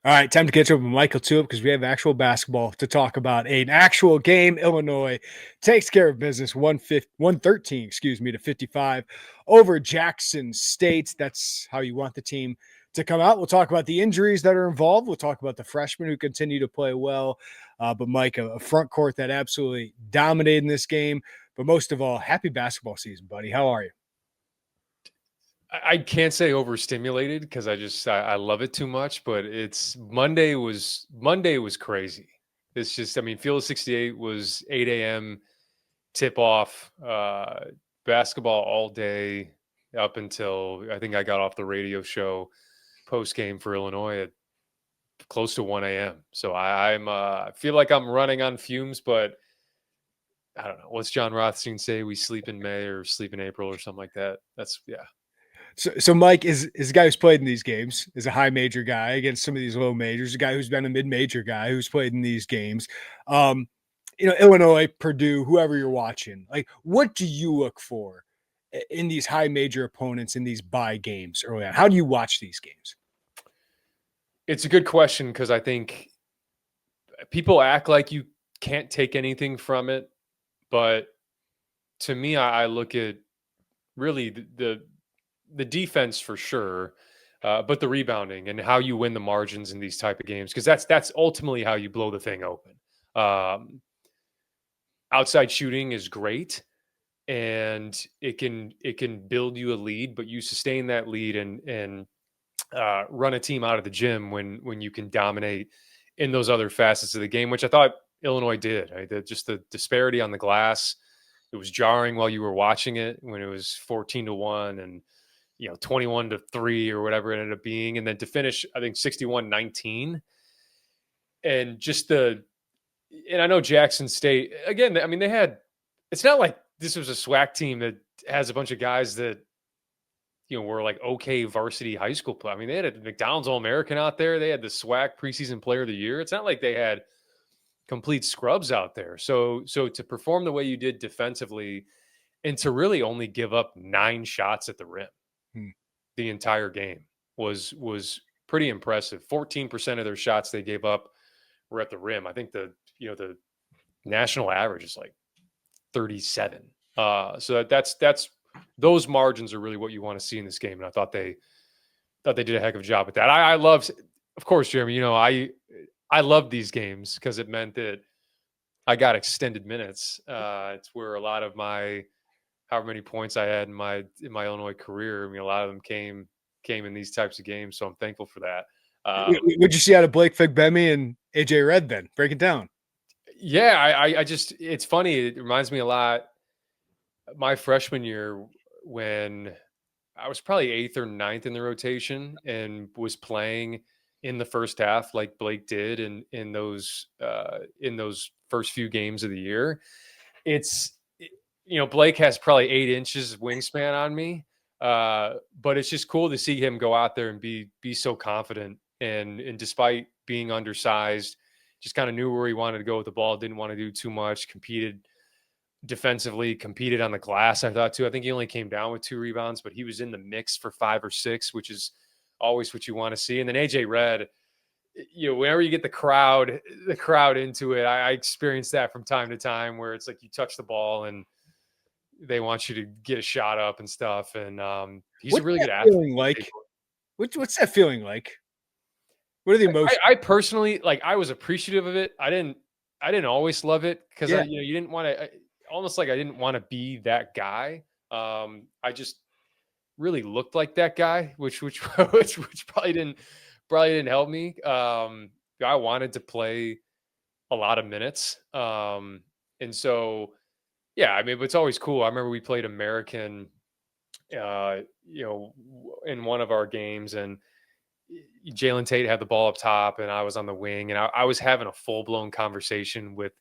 All right, time to catch up with Mike LaTulip because we have actual basketball to talk about. An actual game. Illinois takes care of business 113, to 55 over Jackson State. That's how you want the team to come out. We'll talk about the injuries that are involved. We'll talk about the freshmen who continue to play well. But Mike, a front court that absolutely dominated in this game. But most of all, happy basketball season, buddy. How are you? I can't say overstimulated because I love it too much, but it's Monday was crazy. It's just, I mean, Field 68 was 8 a.m. tip off, basketball all day up until I think I got off the radio show post game for Illinois at close to 1 a.m. So I feel like I'm running on fumes, but I don't know. What's John Rothstein say? We sleep in May or sleep in April or something like that. That's, yeah. So Mike is a guy who's played in these games, is a high major guy against some of these low majors, a guy who's been a mid-major guy who's played in these games. Illinois, Purdue, whoever you're watching, like what do you look for in these high major opponents in these bye games early on? How do you watch these games? It's a good question because I think people act like you can't take anything from it, but to me, I look at really the defense for sure, but the rebounding and how you win the margins in these type of games, because that's ultimately how you blow the thing open. Outside shooting is great, and it can build you a lead, but you sustain that lead and run a team out of the gym when you can dominate in those other facets of the game, which I thought Illinois did. Right? Just the disparity on the glass, it was jarring while you were watching it when it was 14-1 and 21-3 or whatever it ended up being, and then to finish I think 61-19, and and I know Jackson State again. I mean, it's not like this was a SWAC team that has a bunch of guys that were like okay varsity high school play. I mean, they had a McDonald's All-American out there. They had the SWAC preseason player of the year. It's not like they had complete scrubs out there. So to perform the way you did defensively and to really only give up 9 shots at the rim the entire game was pretty impressive. 14% of their shots they gave up were at the rim. I think the national average is like 37. So that's those margins are really what you want to see in this game. And I thought they did a heck of a job with that. I love, of course, Jeremy, I love these games because it meant that I got extended minutes. It's where a lot of my however many points I had in my Illinois career. I mean, a lot of them came in these types of games, so I'm thankful for that. What'd you see out of Blake Figbemi and AJ Red then? Break it down. Yeah, I just, it's funny. It reminds me a lot. My freshman year, when I was probably 8th or 9th in the rotation and was playing in the first half like Blake did in those first few games of the year. It's, Blake has probably 8 inches of wingspan on me, but it's just cool to see him go out there and be so confident and despite being undersized, just kind of knew where he wanted to go with the ball, didn't want to do too much, competed defensively, competed on the glass, I thought too. I think he only came down with 2 rebounds, but he was in the mix for 5 or 6, which is always what you want to see. And then AJ Red, whenever you get the crowd into it, I experience that from time to time where it's like you touch the ball and they want you to get a shot up and stuff. And he's a really good athlete. What's that feeling like? What are the emotions? I personally, like, I was appreciative of it. I didn't always love it because you didn't want to, almost like I didn't want to be that guy. I just really looked like that guy, which probably didn't help me. I wanted to play a lot of minutes. And so, yeah, I mean, it's always cool. I remember we played American, in one of our games, and Jalen Tate had the ball up top and I was on the wing, and I was having a full blown conversation with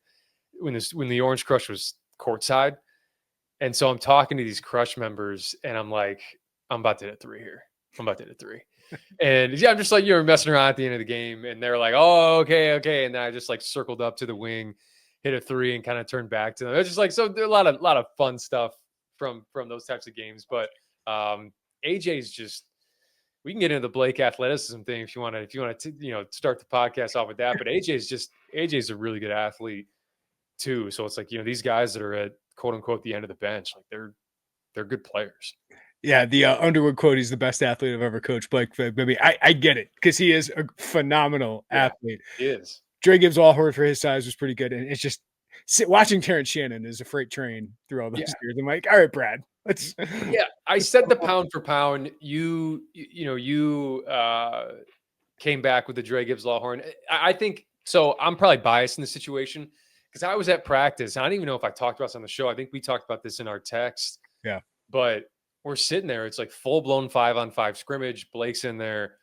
when the Orange Crush was courtside. And so I'm talking to these Crush members and I'm like, I'm about to hit a 3 here. I'm about to hit a 3. And yeah, I'm just like, messing around at the end of the game. And they're like, oh, okay. And then I just like circled up to the wing, hit a 3 and kind of turned back to them. It's just like, so there are a lot of fun stuff from those types of games. But AJ's just, we can get into the Blake athleticism thing if you want to, start the podcast off with that. But AJ's a really good athlete too. So it's like, these guys that are at quote unquote the end of the bench, like they're good players. Yeah, the Underwood quote, he's the best athlete I've ever coached. Blake, maybe I get it because he is a phenomenal athlete. He is. Dre Gibbs-Allhorn for his size was pretty good. And it's just watching Terrence Shannon is a freight train through all those years. I'm like, all right, Brad, let's. Yeah, I said the pound for pound. You came back with the Dre Gibbs-Allhorn. I think so. I'm probably biased in this situation because I was at practice. I don't even know if I talked about this on the show. I think we talked about this in our text. Yeah. But we're sitting there. It's like full-blown 5-on-5 scrimmage. Blake's in there.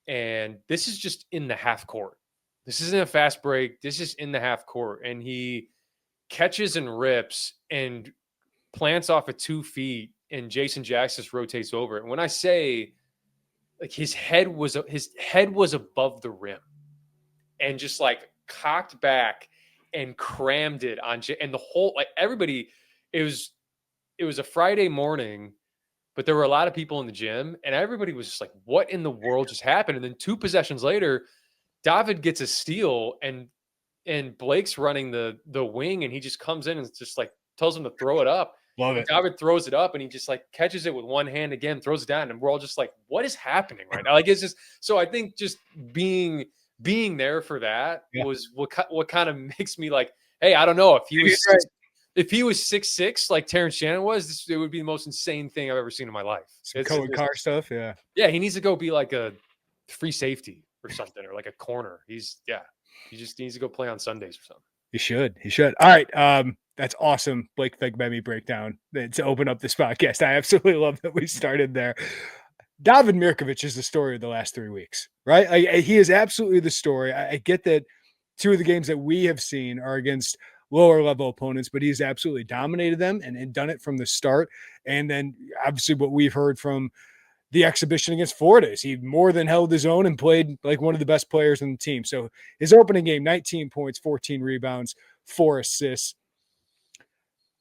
And this is just in the half court. This isn't a fast break. This is in the half court. And he catches and rips and plants off at 2 feet. And Jason Jackson just rotates over it. And when I say, like, his head was above the rim and just like cocked back and crammed it on. And the whole, like, everybody, it was a Friday morning, but there were a lot of people in the gym and everybody was just like, what in the world just happened? And then 2 possessions later, David gets a steal and Blake's running the wing and he just comes in and just like tells him to throw it up. Love it. David throws it up and he just like catches it with one hand again, throws it down. And we're all just like, what is happening right now? Like, it's just, so I think just being there for that was what kind of makes me like, hey, I don't know if he was, if he was 6'6", like Terrence Shannon was, it would be the most insane thing I've ever seen in my life. Some car stuff. Yeah. Yeah. He needs to go be like a free safety or something, or like a corner. He just needs to go play on Sundays or something. He should. All right. That's awesome. Blake Fegbemi breakdown to open up this podcast. I absolutely love that we started there. Davin Mirkovic is the story of the last 3 weeks, right? He is absolutely the story. I get that 2 of the games that we have seen are against lower level opponents, but he's absolutely dominated them and done it from the start. And then obviously what we've heard from the exhibition against Florida is he more than held his own and played like one of the best players on the team. So his opening game, 19 points, 14 rebounds, 4 assists.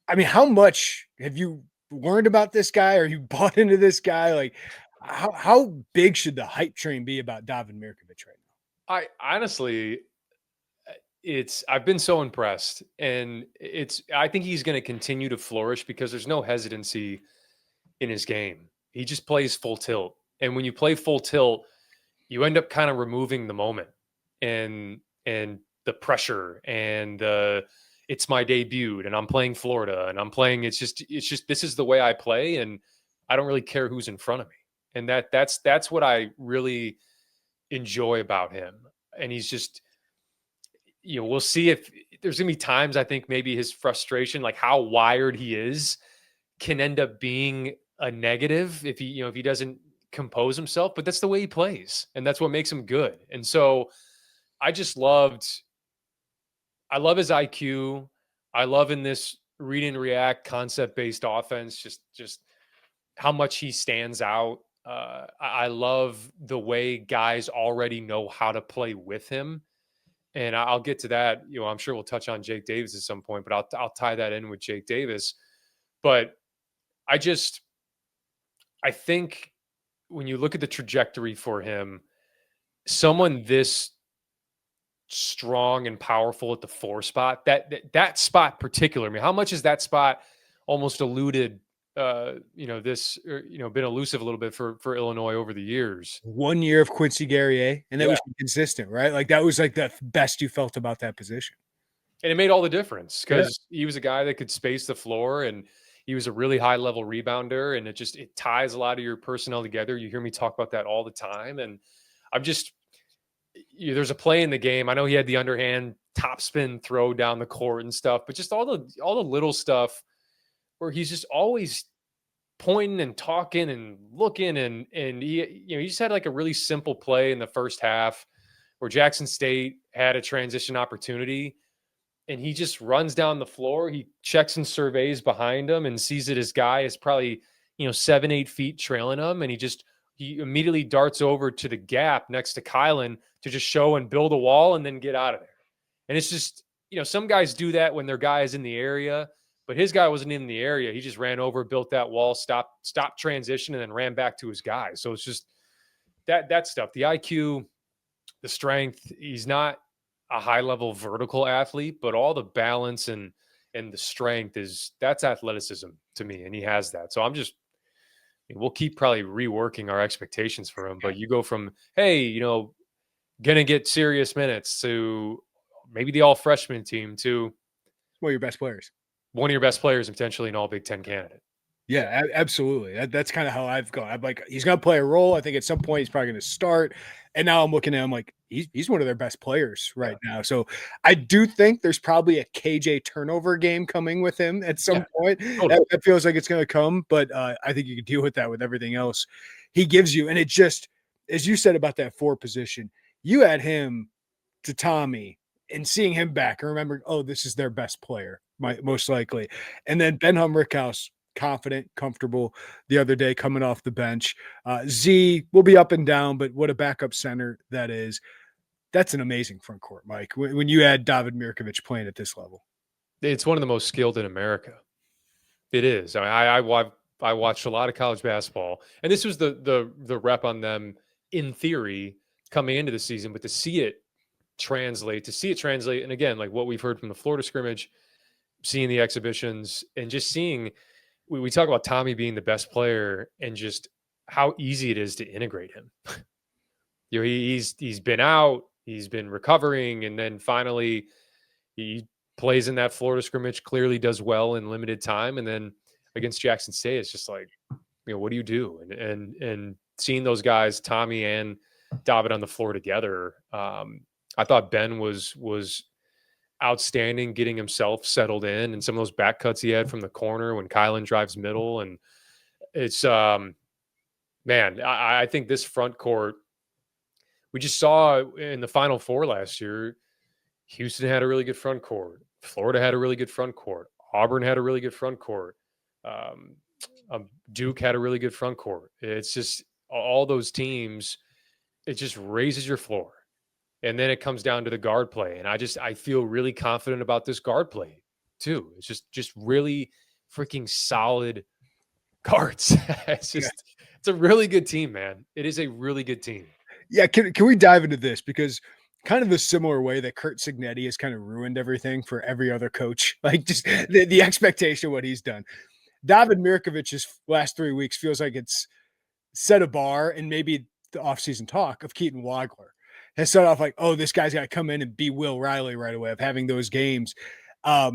I mean, how much have you learned about this guy? Or you bought into this guy? Like, how big should the hype train be about Davin Mirkovic right now? I honestly, I've been so impressed, and I think he's going to continue to flourish because there's no hesitancy in his game. He just plays full tilt. And when you play full tilt, you end up kind of removing the moment and the pressure and it's my debut and I'm playing Florida and I'm playing, it's just, this is the way I play. And I don't really care who's in front of me. And that's what I really enjoy about him. And he's just, we'll see if there's gonna be times, I think maybe his frustration, like how wired he is, can end up being a negative if he doesn't compose himself, but that's the way he plays and that's what makes him good. And so I love his IQ. I love in this read and react concept-based offense, just how much he stands out. I love the way guys already know how to play with him. And I'll get to that. I'm sure we'll touch on Jake Davis at some point, but I'll tie that in with Jake Davis. But I think when you look at the trajectory for him, someone this strong and powerful at the 4 spot, that spot particular, I mean, how much is that spot almost eluded, been elusive a little bit for Illinois over the years? 1 year of Quincy Guerrier, and that was consistent, right? Like that was like the best you felt about that position. And it made all the difference because he was a guy that could space the floor and he was a really high level rebounder, and it ties a lot of your personnel together. You hear me talk about that all the time. And there's a play in the game. I know he had the underhand top spin throw down the court and stuff, but just all the little stuff where he's just always pointing and talking and looking. And he just had like a really simple play in the first half where Jackson State had a transition opportunity. And he just runs down the floor. He checks and surveys behind him and sees that his guy is probably, 7-8 feet trailing him. And he immediately darts over to the gap next to Kylin to just show and build a wall and then get out of there. And it's just, some guys do that when their guy is in the area, but his guy wasn't in the area. He just ran over, built that wall, stopped transition, and then ran back to his guy. So it's just, that stuff, the IQ, the strength, he's not a high level vertical athlete, but all the balance and the strength that's athleticism to me. And he has that. So we'll keep probably reworking our expectations for him, but you go from, hey, gonna get serious minutes to maybe the all freshman team to one of your best players. One of your best players and potentially an all Big Ten candidate. Yeah, absolutely. That's kind of how I've gone. I'm like, he's going to play a role. I think at some point he's probably going to start. And now I'm looking at him like he's one of their best players right now. So I do think there's probably a KJ turnover game coming with him at some point. Totally. That feels like it's going to come, but I think you can deal with that with everything else he gives you. And it just, as you said about that 4 position, you add him to Tommy and seeing him back and remembering, oh, this is their best player, most likely. And then Ben Rickhouse, confident, comfortable the other day coming off the bench. Z will be up and down, but what a backup center that is. That's an amazing front court, Mike, when you add David Mirkovic playing at this level. It's one of the most skilled in America. It is. I watched a lot of college basketball, and this was the rep on them in theory coming into the season, but to see it translate, and again, like what we've heard from the Florida scrimmage, seeing the exhibitions, and just seeing – we talk about Tommy being the best player and just how easy it is to integrate him. He's been out, he's been recovering, and then finally he plays in that Florida scrimmage, clearly does well in limited time, and then against Jackson State, it's just like, what do you do? And seeing those guys, Tommy and David, on the floor together, I thought Ben was outstanding, getting himself settled in, and some of those back cuts he had from the corner when Kylin drives middle. And it's, man, I think this front court, we just saw in the Final Four last year, Houston had a really good front court. Florida had a really good front court. Auburn had a really good front court. Duke had a really good front court. It's just all those teams, it just raises your floor. And then it comes down to the guard play. And I feel really confident about this guard play too. It's just really freaking solid guards. It's a really good team, man. It is a really good team. Yeah. Can we dive into this? Because kind of the similar way that Curt Cignetti has kind of ruined everything for every other coach, like just the expectation of what he's done. Davin Miricovic's last 3 weeks feels like it's set a bar, and maybe the offseason talk of Keaton Wagler has started off like, oh, this guy's got to come in and be Will Riley right away of having those games. I've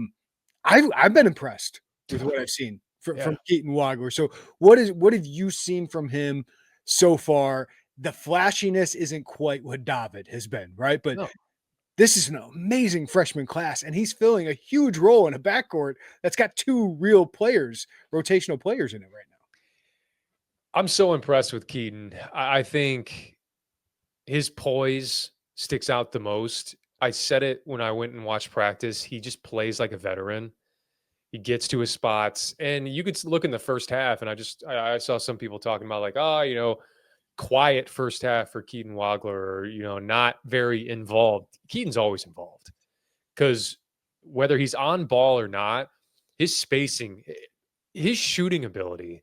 been impressed with what I've seen from Keaton Wagler. So what have you seen from him so far? The flashiness isn't quite what David has been, right? But this is an amazing freshman class, and he's filling a huge role in a backcourt that's got 2 real players, rotational players in it right now. I'm so impressed with Keaton. I think his poise sticks out the most. I said it when I went and watched practice. He just plays like a veteran. He gets to his spots, and you could look in the first half, and I saw some people talking about like, quiet first half for Keaton Wagler, or, not very involved. Keaton's always involved, because whether he's on ball or not, his spacing, his shooting ability,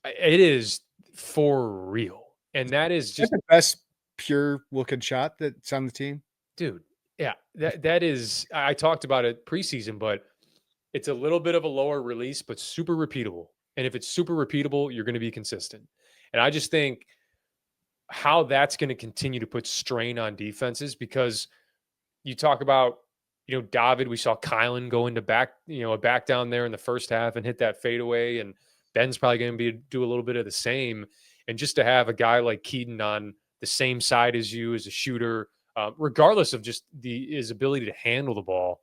it is for real. And that is just the best pure looking shot that's on the team. Dude, yeah, that is, I talked about it preseason, but it's a little bit of a lower release, but super repeatable. And if it's super repeatable, you're going to be consistent. And I just think how that's going to continue to put strain on defenses, because you talk about, David, we saw Kylin go into a back down there in the first half and hit that fadeaway, and Ben's probably going to do a little bit of the same. And just to have a guy like Keaton on the same side as you as a shooter, regardless of just his ability to handle the ball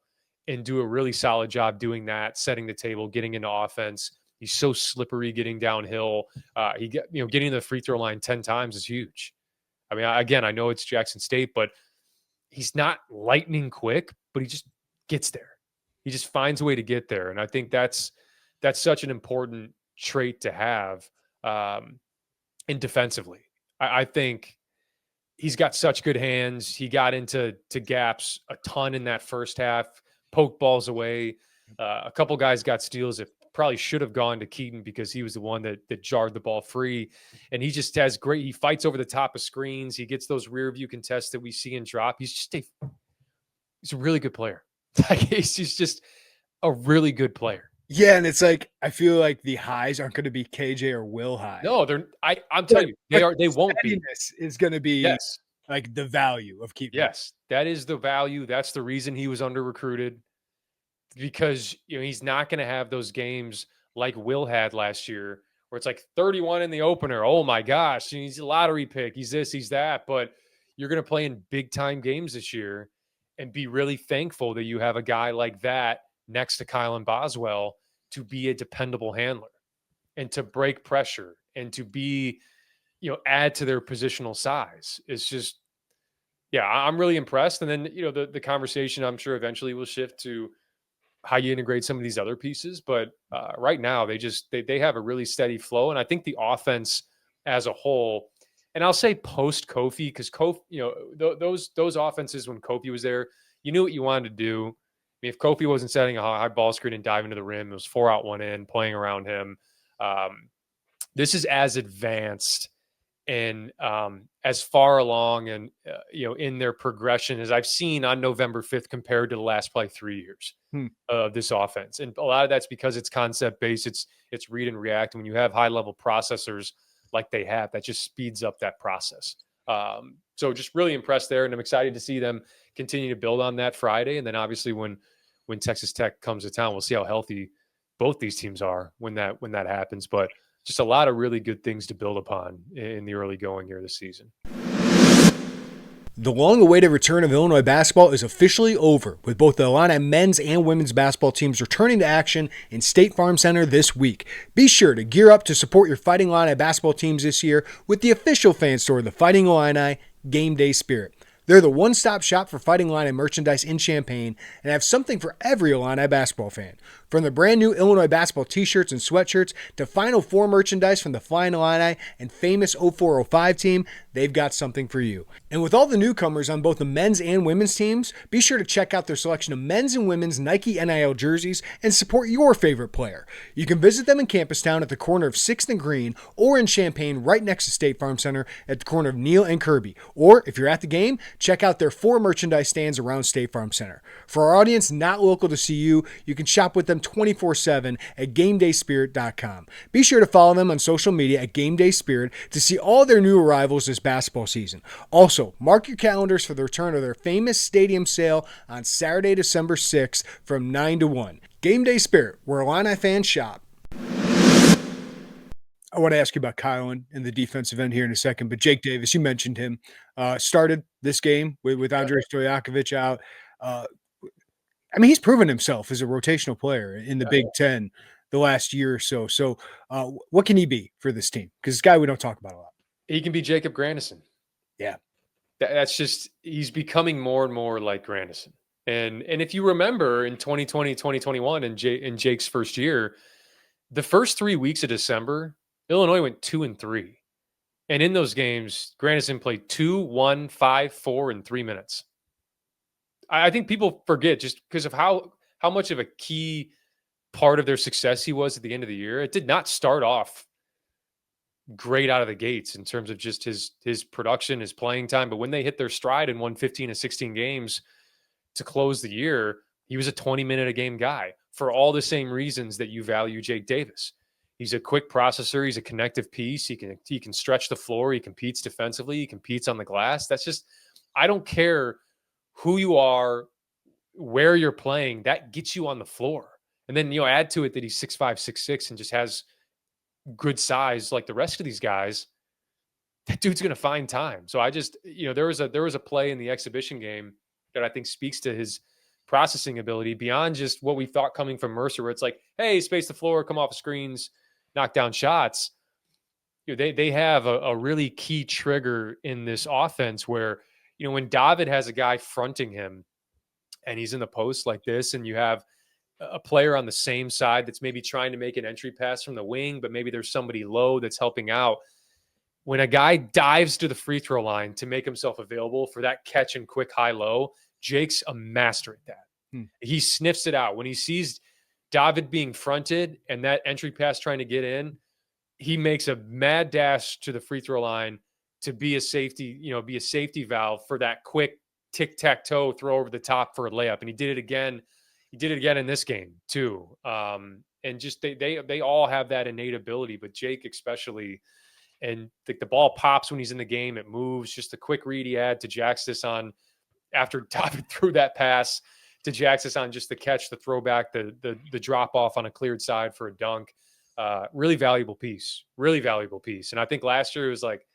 and do a really solid job doing that, setting the table, getting into offense. He's so slippery getting downhill. Getting to the free throw line 10 times is huge. I mean, again, I know it's Jackson State, but he's not lightning quick, but he just gets there. He just finds a way to get there. And I think that's such an important trait to have. And defensively, I think he's got such good hands. He got into gaps a ton in that first half, poked balls away. A couple guys got steals that probably should have gone to Keaton because he was the one that jarred the ball free. And he just has he fights over the top of screens. He gets those rear view contests that we see in drop. He's a really good player. Like he's just a really good player. Yeah, and it's like I feel like the highs aren't going to be KJ or Will high. No, I'm telling you, they won't be. Is going to be Yes. like the value of keeping. Yes, that is the value. That's the reason he was under recruited, because he's not going to have those games like Will had last year where it's like 31 in the opener. Oh my gosh, he's a lottery pick. He's this, he's that. But you're going to play in big time games this year and be really thankful that you have a guy like that next to Kylin Boswell to be a dependable handler and to break pressure and to be, add to their positional size. It's just, yeah, I'm really impressed. And then, the conversation I'm sure eventually will shift to how you integrate some of these other pieces. But right now they have a really steady flow. And I think the offense as a whole, and I'll say post Kofi, because Kofi, those offenses when Kofi was there, you knew what you wanted to do. I mean, if Kofi wasn't setting a high ball screen and diving to the rim, it was 4 out, 1 in, playing around him. This is as advanced and as far along and in their progression as I've seen on November 5th compared to the last 3 years of this offense. And a lot of that's because it's concept based. It's read and react. And when you have high level processors like they have, that just speeds up that process. So just really impressed there, and I'm excited to see them continue to build on that Friday. And then obviously when Texas Tech comes to town, we'll see how healthy both these teams are when that happens. But just a lot of really good things to build upon in the early going here this season. The long-awaited return of Illinois basketball is officially over, with both the Illini men's and women's basketball teams returning to action in State Farm Center this week. Be sure to gear up to support your Fighting Illini basketball teams this year with the official fan store of the Fighting Illini, Game Day Spirit. They're the one-stop shop for Fighting Illini merchandise in Champaign and have something for every Illini basketball fan. From the brand new Illinois basketball t-shirts and sweatshirts to Final Four merchandise from the Flying Illini and famous 0405 team, they've got something for you. And with all the newcomers on both the men's and women's teams, be sure to check out their selection of men's and women's Nike NIL jerseys and support your favorite player. You can visit them in Campustown at the corner of 6th and Green, or in Champaign right next to State Farm Center at the corner of Neal and Kirby. Or if you're at the game, check out their 4 merchandise stands around State Farm Center. For our audience not local to CU, you can shop with them 24/7 at GameDaySpirit.com. Be sure to follow them on social media at GameDaySpirit to see all their new arrivals this basketball season. Also, mark your calendars for the return of their famous stadium sale on Saturday, December 6th from 9 to 1. Game Day Spirit, where Illini fans shop. I want to ask you about Kylin and the defensive end here in a second, but Jake Davis, you mentioned him, started this game with Andrej Stojakovic out. He's proven himself as a rotational player in the Big Ten the last year or so. So what can he be for this team? Because this guy we don't talk about a lot. He can be Jacob Grandison. Yeah. That's just, he's becoming more and more like Grandison. And if you remember in 2020, 2021, in Jake's first year, the first 3 weeks of December, Illinois went 2-3. And in those games, Grandison played 2, 1, 5, 4 in 3 minutes. I think people forget just because of how much of a key part of their success he was at the end of the year. It did not start off great out of the gates in terms of just his production, his playing time. But when they hit their stride and won 15 of 16 games to close the year, he was a 20-minute-a-game guy for all the same reasons that you value Jake Davis. He's a quick processor. He's a connective piece. He can stretch the floor. He competes defensively. He competes on the glass. That's just, I don't care who you are, where you're playing, that gets you on the floor. And then, add to it that he's 6'5", 6'6", and just has good size like the rest of these guys. That dude's going to find time. So I just, there was a play in the exhibition game that I think speaks to his processing ability beyond just what we thought coming from Mercer, where it's like, hey, space the floor, come off screens, knock down shots. They have a really key trigger in this offense where, when David has a guy fronting him and he's in the post like this, and you have a player on the same side that's maybe trying to make an entry pass from the wing, but maybe there's somebody low that's helping out. When a guy dives to the free throw line to make himself available for that catch and quick high-low, Jake's a master at that. He sniffs it out. When he sees David being fronted and that entry pass trying to get in, he makes a mad dash to the free throw line to be a safety, be a safety valve for that quick tic-tac-toe throw over the top for a layup. And he did it again. He did it again in this game too. And just they all have that innate ability, but Jake especially. And the ball pops when he's in the game. It moves. Just a quick read he had to Jaxis on after David threw that pass to Jaxis on just the catch, the throwback, the drop off on a cleared side for a dunk. Really valuable piece. And I think last year it was like,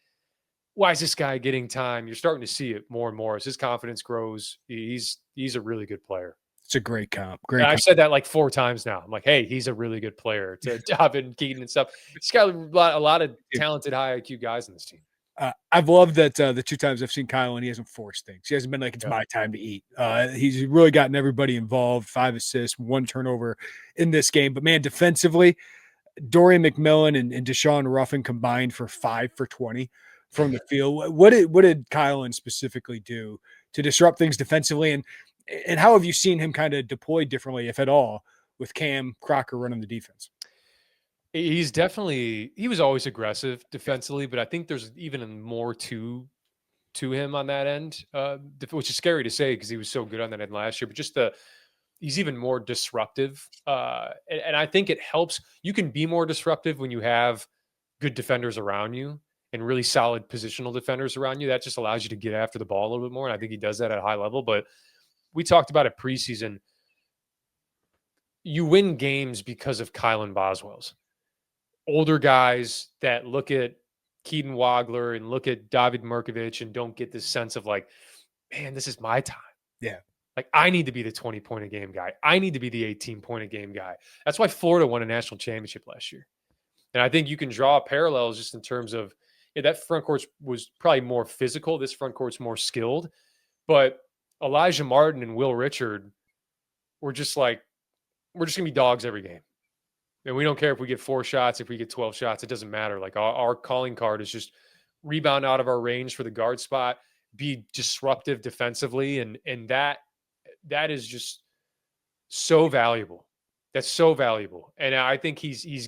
why is this guy getting time? You're starting to see it more and more as his confidence grows. He's a really good player. It's a great comp. I've said that like 4 times now. I'm like, hey, he's a really good player to Davin and Keaton and stuff. He's got a lot of talented, high IQ guys in this team. I've loved that the 2 times I've seen Kylin, he hasn't forced things. He hasn't been like, it's my time to eat. He's really gotten everybody involved. 5 assists, 1 turnover in this game. But, man, defensively, Dorian McMillan and Deshaun Ruffin combined for 5 for 20 from the field. What did Kylin specifically do to disrupt things defensively? And how have you seen him kind of deploy differently, if at all, with Cam Crocker running the defense? He was always aggressive defensively, but I think there's even more to him on that end, which is scary to say because he was so good on that end last year, but just he's even more disruptive. And I think it helps. You can be more disruptive when you have good defenders around you and really solid positional defenders around you. That just allows you to get after the ball a little bit more. And I think he does that at a high level, but we talked about it preseason. You win games because of Kylin Boswell's. Older guys that look at Keaton Wagler and look at David Mirkovic and don't get this sense of like, man, this is my time. Yeah. Like, I need to be the 20-point-a-game guy. I need to be the 18-point-a-game guy. That's why Florida won a national championship last year. And I think you can draw parallels just in terms of that front court was probably more physical. This front court's more skilled. But Elijah Martin and Will Richard were just like, we're just going to be dogs every game. And we don't care if we get 4 shots, if we get 12 shots, it doesn't matter. Like our calling card is just rebound out of our range for the guard spot, be disruptive defensively. And that is just so valuable. That's so valuable. And I think he's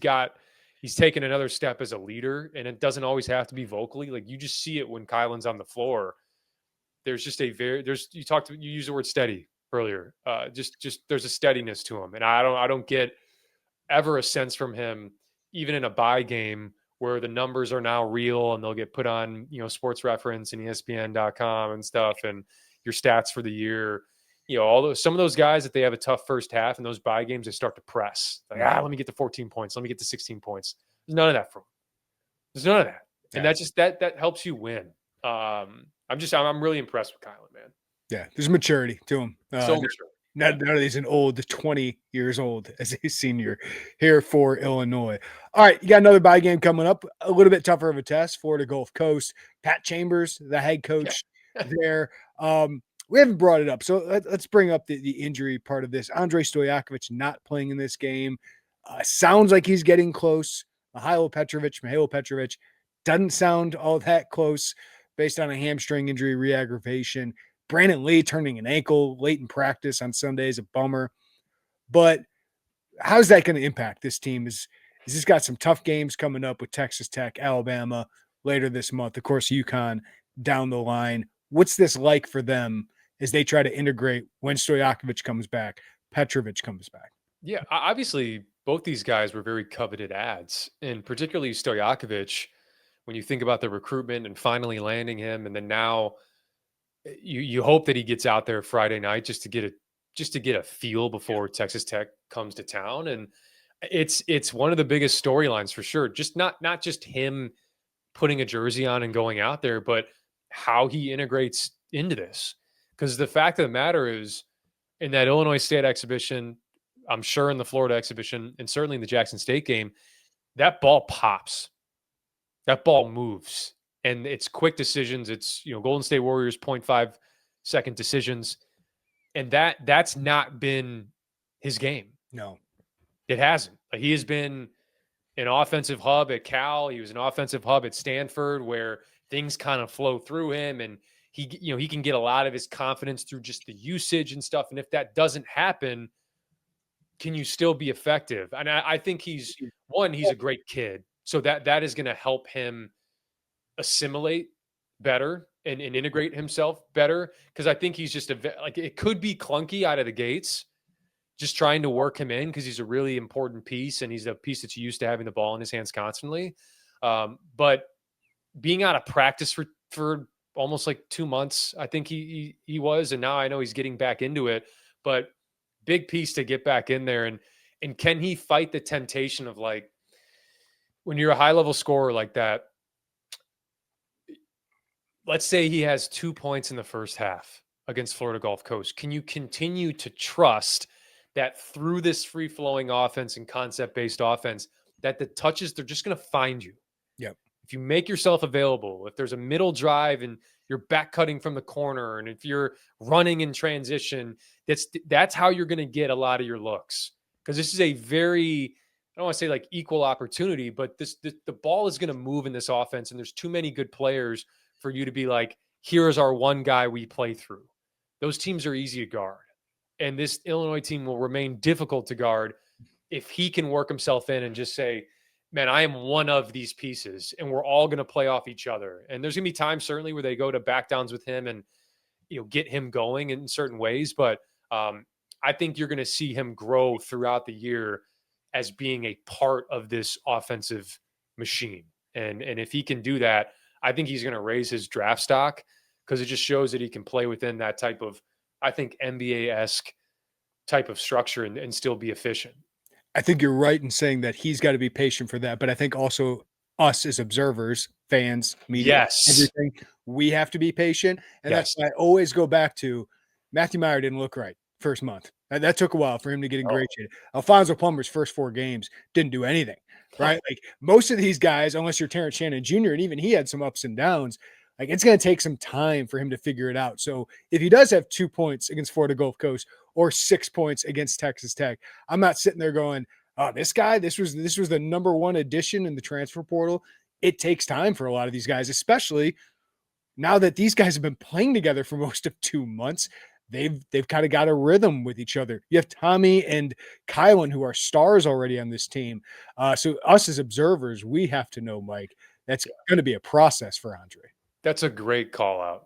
taken another step as a leader, and it doesn't always have to be vocally. Like you just see it when Kylin's on the floor. There's just you used the word steady earlier. Just there's a steadiness to him. And I don't get ever a sense from him, even in a bye game where the numbers are now real and they'll get put on, Sports Reference and ESPN.com and stuff, and your stats for the year, some of those guys that they have a tough first half in those bye games, they start to press like, let me get to 14 points. Let me get to 16 points. There's none of that from him. There's none of that. Yeah. And that just, that helps you win. I'm really impressed with Kylin, man. Yeah. There's maturity to him. So mature. None of these an old 20 years old as a senior here for Illinois. All right, you got another bye game coming up. A little bit tougher of a test. Florida Gulf Coast. Pat Chambers, the head coach there. We haven't brought it up, so let's bring up the injury part of this. Andrej Stojakovic not playing in this game. Sounds like he's getting close. Mihailo Petrovic doesn't sound all that close based on a hamstring injury re-aggravation. Brandon Lee turning an ankle late in practice on Sunday is a bummer. But how's that going to impact this team? Is this got some tough games coming up with Texas Tech, Alabama later this month, of course, UConn down the line. What's this like for them as they try to integrate when Stojakovic comes back, Petrovic comes back? Yeah, obviously both these guys were very coveted ads, and particularly Stojakovic, when you think about the recruitment and finally landing him, and then now you hope that he gets out there Friday night just to get a feel before Texas Tech comes to town. And it's one of the biggest storylines for sure. Just not just him putting a jersey on and going out there, but how he integrates into this. Because the fact of the matter is, in that Illinois State exhibition, I'm sure in the Florida exhibition, and certainly in the Jackson State game, that ball pops. That ball moves. And it's quick decisions. It's, Golden State Warriors 0.5 second decisions. And that's not been his game. No, it hasn't. He has been an offensive hub at Cal. He was an offensive hub at Stanford where things kind of flow through him. And he can get a lot of his confidence through just the usage and stuff. And if that doesn't happen, can you still be effective? And I think he's a great kid. So that is going to help him assimilate better and integrate himself better. Cause I think he's just it could be clunky out of the gates, just trying to work him in, because he's a really important piece and he's a piece that's used to having the ball in his hands constantly. But being out of practice for almost like 2 months, I think he was, and now I know he's getting back into it, but big piece to get back in there. And can he fight the temptation of, like, when you're a high level scorer like that, let's say he has 2 points in the first half against Florida Gulf Coast. Can you continue to trust that through this free flowing offense and concept based offense, that the touches, they're just going to find you? Yep. If you make yourself available, if there's a middle drive and you're back cutting from the corner, and if you're running in transition, that's how you're going to get a lot of your looks. Because this is a very, I don't want to say like equal opportunity, but the ball is going to move in this offense, and there's too many good players for you to be like, here's our one guy we play through. Those teams are easy to guard. And this Illinois team will remain difficult to guard if he can work himself in and just say, man, I am one of these pieces, and we're all going to play off each other. And there's going to be times certainly where they go to back downs with him and, get him going in certain ways. But I think you're going to see him grow throughout the year as being a part of this offensive machine. And if he can do that, I think he's going to raise his draft stock, because it just shows that he can play within that type of, I think, NBA-esque type of structure and still be efficient. I think you're right in saying that he's got to be patient for that. But I think also us as observers, fans, media, everything, we have to be patient. And that's why I always go back to Matthew Meyer didn't look right first month. That took a while for him to get ingratiated. Alfonso Plummer's first 4 games didn't do anything, right? Like most of these guys, unless you're Terrence Shannon Jr., and even he had some ups and downs, like it's going to take some time for him to figure it out. So if he does have 2 points against Florida Gulf Coast or 6 points against Texas Tech, I'm not sitting there going, oh, this guy, this was the number 1 addition in the transfer portal. It takes time for a lot of these guys, especially now that these guys have been playing together for most of 2 months. They've kind of got a rhythm with each other. You have Tommy and Kylin, who are stars already on this team. So us as observers, we have to know, Mike, that's going to be a process for Andrej. That's a great call out,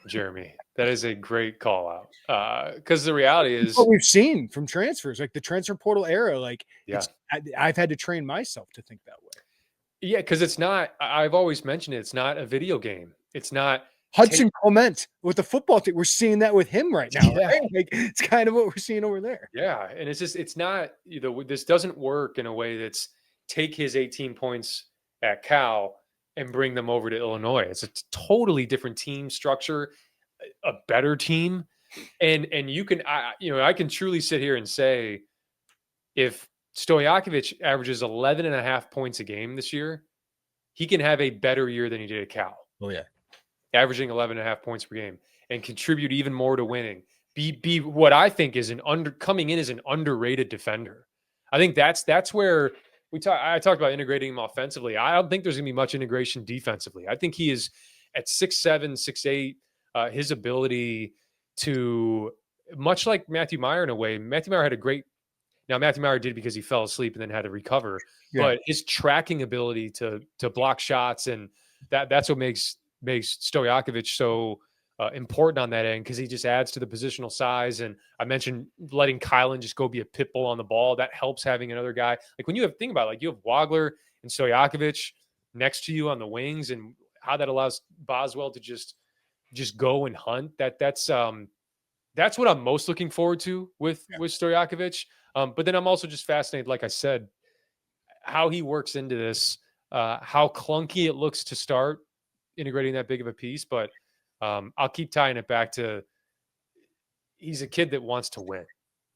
Jeremy. That is a great call out. Because the reality is what we've seen from transfers, like the transfer portal era, like I've had to train myself to think that way. Yeah, because it's not, I've always mentioned it, it's not a video game. It's not Hudson Clement with the football team. We're seeing that with him right now. Right? Like, it's kind of what we're seeing over there. Yeah. And it's just, it's not, this doesn't work in a way that's take his 18 points at Cal and bring them over to Illinois. It's a totally different team structure, a better team. And you can, I can truly sit here and say, if Stojakovic averages 11.5 points a game this year, he can have a better year than he did at Cal. Oh yeah. Averaging 11.5 points per game and contribute even more to winning. Be what I think is coming in as an underrated defender. I think that's where I talked about integrating him offensively. I don't think there's going to be much integration defensively. I think he is at 6'7", 6'8", his ability to, much like Matthew Meyer in a way, Matthew Meyer did because he fell asleep and then had to recover. Yeah. But his tracking ability to block shots, and that's what makes Stojakovic so important on that end, because he just adds to the positional size. And I mentioned letting Kylin just go be a pit bull on the ball. That helps having another guy. Like when you think about it, like you have Waggler and Stojakovic next to you on the wings, and how that allows Boswell to just go and hunt. That's what I'm most looking forward to with Stojakovic. But then I'm also just fascinated, like I said, how he works into this, how clunky it looks to start integrating that big of a piece. But I'll keep tying it back to, he's a kid that wants to win.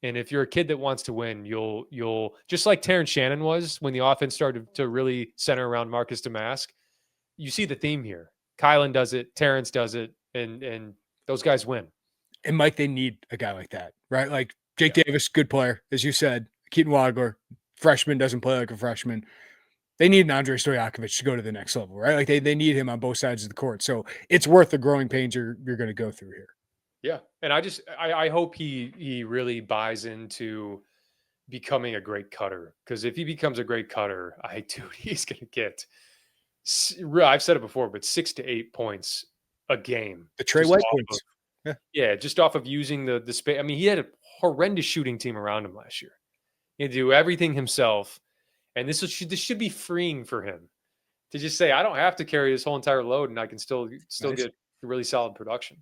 And if you're a kid that wants to win, you'll just like Terrence Shannon was when the offense started to really center around Marcus Damask. You see the theme here. Kylin does it, Terrence does it, and those guys win. And Mike, they need a guy like that, right? Like Jake Davis, good player, as you said. Keaton Wagler, freshman, doesn't play like a freshman. They need an Andrej Stojakovic to go to the next level, right? Like they need him on both sides of the court. So it's worth the growing pains you're going to go through here. Yeah. And I hope he really buys into becoming a great cutter. Because if he becomes a great cutter, he's going to get, I've said it before, but 6 to 8 points a game. The Trey White points. Yeah, just off of using the space. I mean, he had a horrendous shooting team around him last year. He had to do everything himself. And this should be freeing for him to just say, I don't have to carry this whole entire load and I can still get really solid production.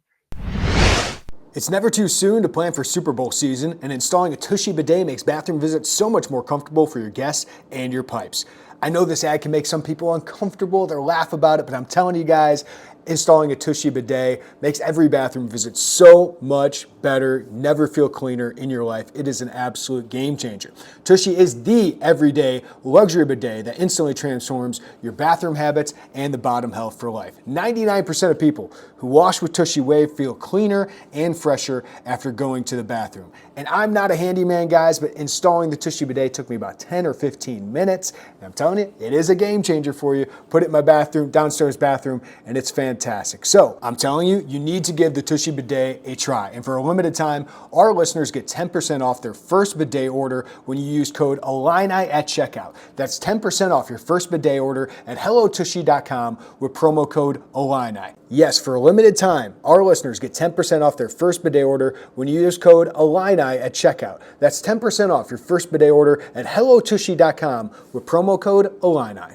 It's never too soon to plan for Super Bowl season, and installing a Tushy bidet makes bathroom visits so much more comfortable for your guests and your pipes. I know this ad can make some people uncomfortable, they'll laugh about it, but I'm telling you guys, installing a Tushy bidet makes every bathroom visit so much better. Never feel cleaner in your life. It is an absolute game changer. Tushy is the everyday luxury bidet that instantly transforms your bathroom habits and the bottom health for life. 99% of people who wash with Tushy Wave feel cleaner and fresher after going to the bathroom. And I'm not a handyman, guys, but installing the Tushy bidet took me about 10 or 15 minutes. And I'm telling you, it is a game changer for you. Put it in my bathroom, downstairs bathroom, and it's fantastic. So I'm telling you, you need to give the Tushy bidet a try. And for a limited time, our listeners get 10% off their first bidet order when you use code Illini at checkout. That's 10% off your first bidet order at hellotushy.com with promo code Illini. Yes, for a limited time, our listeners get 10% off their first bidet order when you use code Illini at checkout. That's 10% off your first bidet order at hellotushy.com with promo code Illini.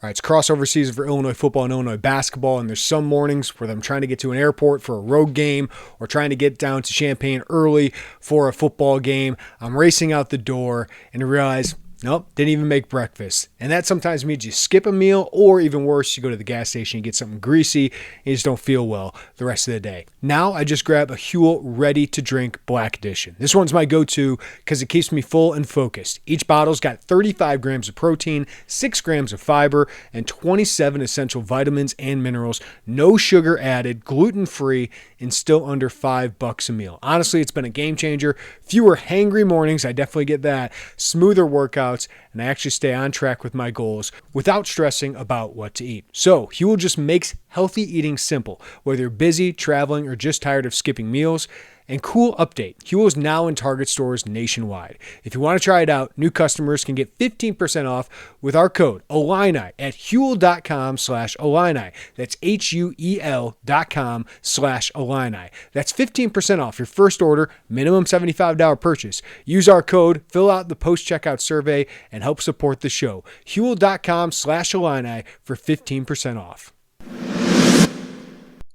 All right, it's crossover season for Illinois football and Illinois basketball, and there's some mornings where I'm trying to get to an airport for a road game or trying to get down to Champaign early for a football game. I'm racing out the door and I realize, nope, didn't even make breakfast. And that sometimes means you skip a meal, or even worse, you go to the gas station, you get something greasy, and you just don't feel well the rest of the day. Now I just grab a Huel ready-to-drink Black Edition. This one's my go-to because it keeps me full and focused. Each bottle's got 35 grams of protein, 6 grams of fiber, and 27 essential vitamins and minerals. No sugar added, gluten-free, and still under $5 a meal. Honestly, it's been a game changer. Fewer hangry mornings, I definitely get that. Smoother workouts, and I actually stay on track with my goals without stressing about what to eat. So Huel just makes healthy eating simple, whether you're busy, traveling, or just tired of skipping meals. And cool update, Huel is now in Target stores nationwide. If you want to try it out, new customers can get 15% off with our code Illini at Huel.com/Illini. That's HUEL.com/Illini. That's 15% off your first order, minimum $75 purchase. Use our code, fill out the post-checkout survey, and help support the show. Huel.com/Illini for 15% off.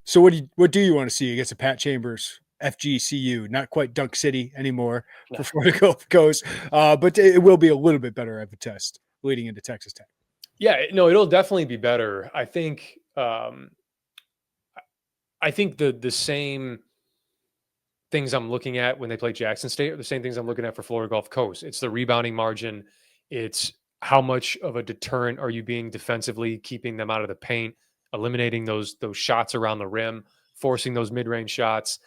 So what do you want to see against the Pat Chambers FGCU? Not quite Dunk City anymore for Florida Gulf Coast, but it will be a little bit better of a test leading into Texas Tech. Yeah, no, it'll definitely be better. I think the same things I'm looking at when they play Jackson State are the same things I'm looking at for Florida Gulf Coast. It's the rebounding margin. It's how much of a deterrent are you being defensively, keeping them out of the paint, eliminating those shots around the rim, forcing those mid-range shots.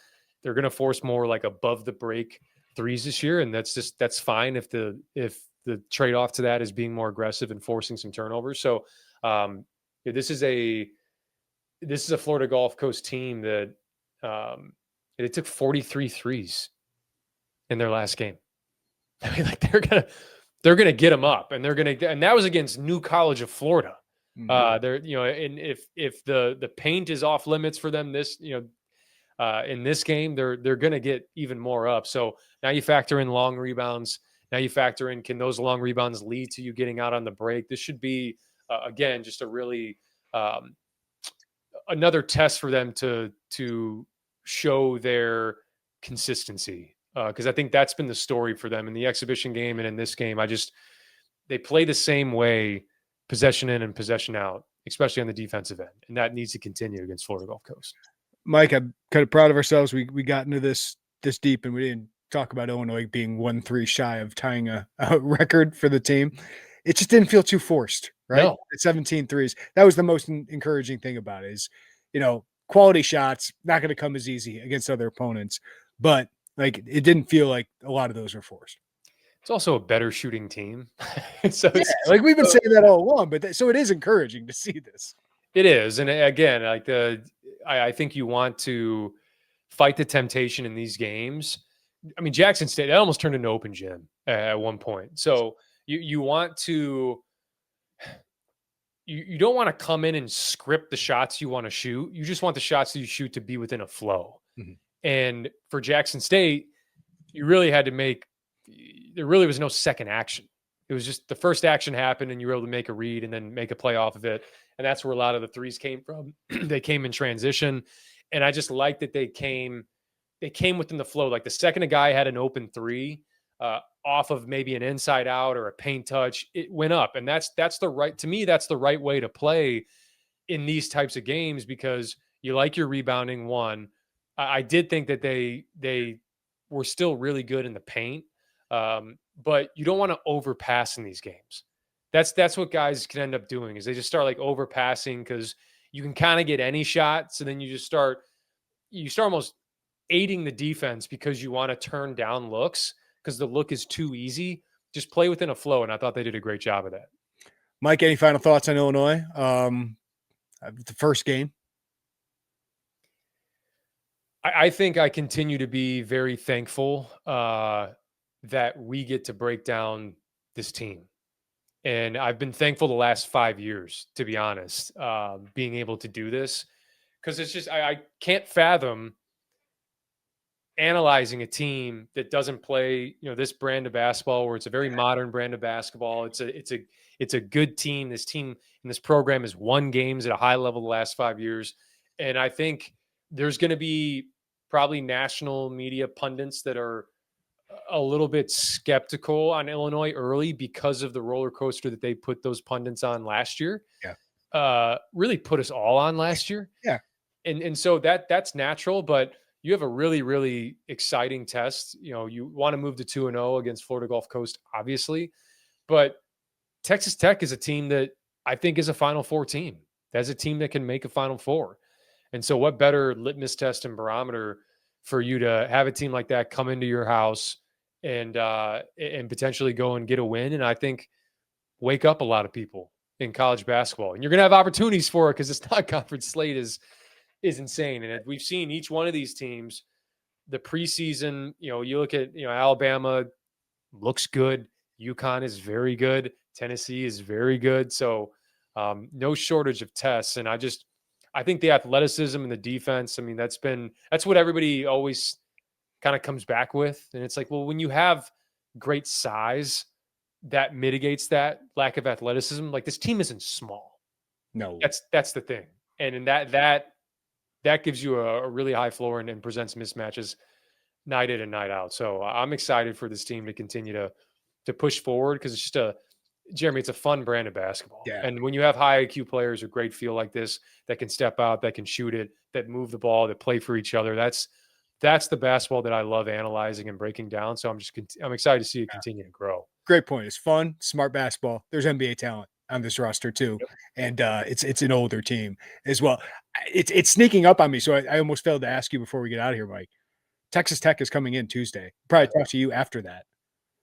They're going to force more like above the break threes this year, and that's fine if the trade-off to that is being more aggressive and forcing some turnovers. So this is a Florida Gulf Coast team that it took 43 threes in their last game. I mean, like they're gonna get them up, and and that was against New College of Florida. Mm-hmm. And if the paint is off limits for them in this game, they're going to get even more up. So now you factor in long rebounds. Now you factor in, can those long rebounds lead to you getting out on the break? This should be, again, just a really another test for them to show their consistency. Because I think that's been the story for them in the exhibition game and in this game. They play the same way, possession in and possession out, especially on the defensive end. And that needs to continue against Florida Gulf Coast. Mike, I'm kind of proud of ourselves. We got into this deep, and we didn't talk about Illinois being 1-3 shy of tying a record for the team. It just didn't feel too forced, right? No. At 17 threes. That was the most encouraging thing about it is, quality shots, not going to come as easy against other opponents. But, it didn't feel like a lot of those were forced. It's also a better shooting team. So yeah, we've been saying that all along, but so it is encouraging to see this. It is. And again, I think you want to fight the temptation in these games I mean, Jackson State, that almost turned into open gym at one point. So you want to, you don't want to come in and script the shots you want to shoot. You just want the shots that you shoot to be within a flow. Mhm. And for Jackson State, you really had to there really was no second action. It was just the first action happened and you were able to make a read and then make a play off of it. And that's where a lot of the threes came from. They came in transition. And I just liked that they came within the flow. Like the second a guy had an open three off of maybe an inside out or a paint touch, it went up. And that's the right way to play in these types of games, because you like your rebounding. One, I did think that they were still really good in the paint. But you don't want to overpass in these games. That's what guys can end up doing, is they just start like overpassing, because you can kind of get any shot. So then you start almost aiding the defense because you want to turn down looks because the look is too easy. Just play within a flow. And I thought they did a great job of that. Mike, any final thoughts on Illinois? The first game. I think I continue to be very thankful that we get to break down this team. And I've been thankful the last 5 years, to be honest, being able to do this, because it's just, I can't fathom analyzing a team that doesn't play, this brand of basketball, where it's a very modern brand of basketball. It's a good team. This team in this program has won games at a high level the last 5 years. And I think there's going to be probably national media pundits that are a little bit skeptical on Illinois early because of the roller coaster that they put those pundits on last year. Yeah. Really put us all on last year. Yeah. And so that's natural, but you have a really, really exciting test. You want to move to 2-0 against Florida Gulf Coast, obviously, but Texas Tech is a team that I think is a Final Four team. That's a team that can make a Final Four. And so what better litmus test and barometer for you to have a team like that come into your house and potentially go and get a win. And I think wake up a lot of people in college basketball, and you're going to have opportunities for it, because this non-conference slate is insane. And we've seen each one of these teams, the preseason, you look at, Alabama looks good. UConn is very good. Tennessee is very good. So no shortage of tests. And I think the athleticism and the defense, I mean, that's what everybody always kind of comes back with. And it's like, well, when you have great size, that mitigates that lack of athleticism. Like, this team isn't small. No, that's the thing. And in that gives you a really high floor and presents mismatches night in and night out. So I'm excited for this team to continue to push forward, because it's just Jeremy, it's a fun brand of basketball. Yeah. And when you have high IQ players with great feel like this, that can step out, that can shoot it, that move the ball, that play for each other, that's the basketball that I love analyzing and breaking down. So I'm excited to see it continue to grow. Great point. It's fun, smart basketball. There's NBA talent on this roster too. Yep. And it's an older team as well. It's sneaking up on me. So I almost failed to ask you before we get out of here, Mike. Texas Tech is coming in Tuesday. Probably talk to you after that.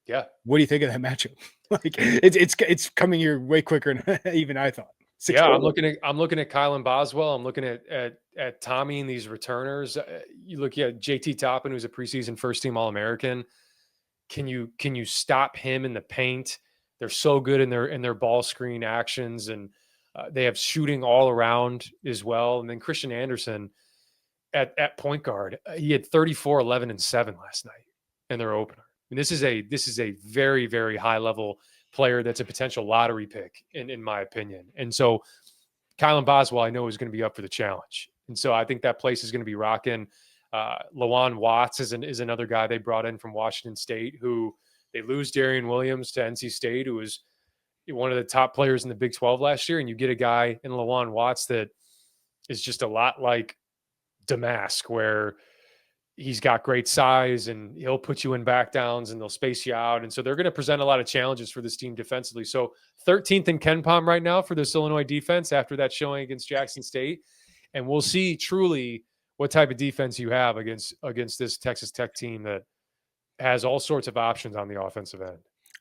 Yeah. What do you think of that matchup? Like, it's coming here way quicker than even I thought. I'm looking at Kylin Boswell. I'm looking at Tommy and these returners. You look at JT Toppin, who's a preseason first team All-American. Can you stop him in the paint? They're so good in their ball screen actions, and they have shooting all around as well. And then Christian Anderson at point guard, he had 34, 11, and 7 last night in their opener. And this is a very, very high level player that's a potential lottery pick in my opinion. And so Kylin Boswell, I know, is going to be up for the challenge. And so I think that place is going to be rocking. Lawan Watts is another guy they brought in from Washington State, who they lose Darian Williams to NC State, who was one of the top players in the Big 12 last year. And you get a guy in Lawan Watts that is just a lot like Damask, where he's got great size and he'll put you in back downs and they'll space you out. And so they're going to present a lot of challenges for this team defensively. So 13th in KenPom right now for this Illinois defense after that showing against Jackson State. And we'll see truly what type of defense you have against this Texas Tech team that has all sorts of options on the offensive end.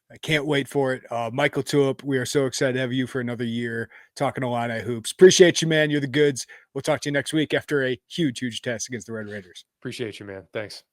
I can't wait for it. Mike LaTulip, we are so excited to have you for another year talking Illini hoops. Appreciate you, man. You're the goods. We'll talk to you next week after a huge, huge test against the Red Raiders. Appreciate you, man. Thanks.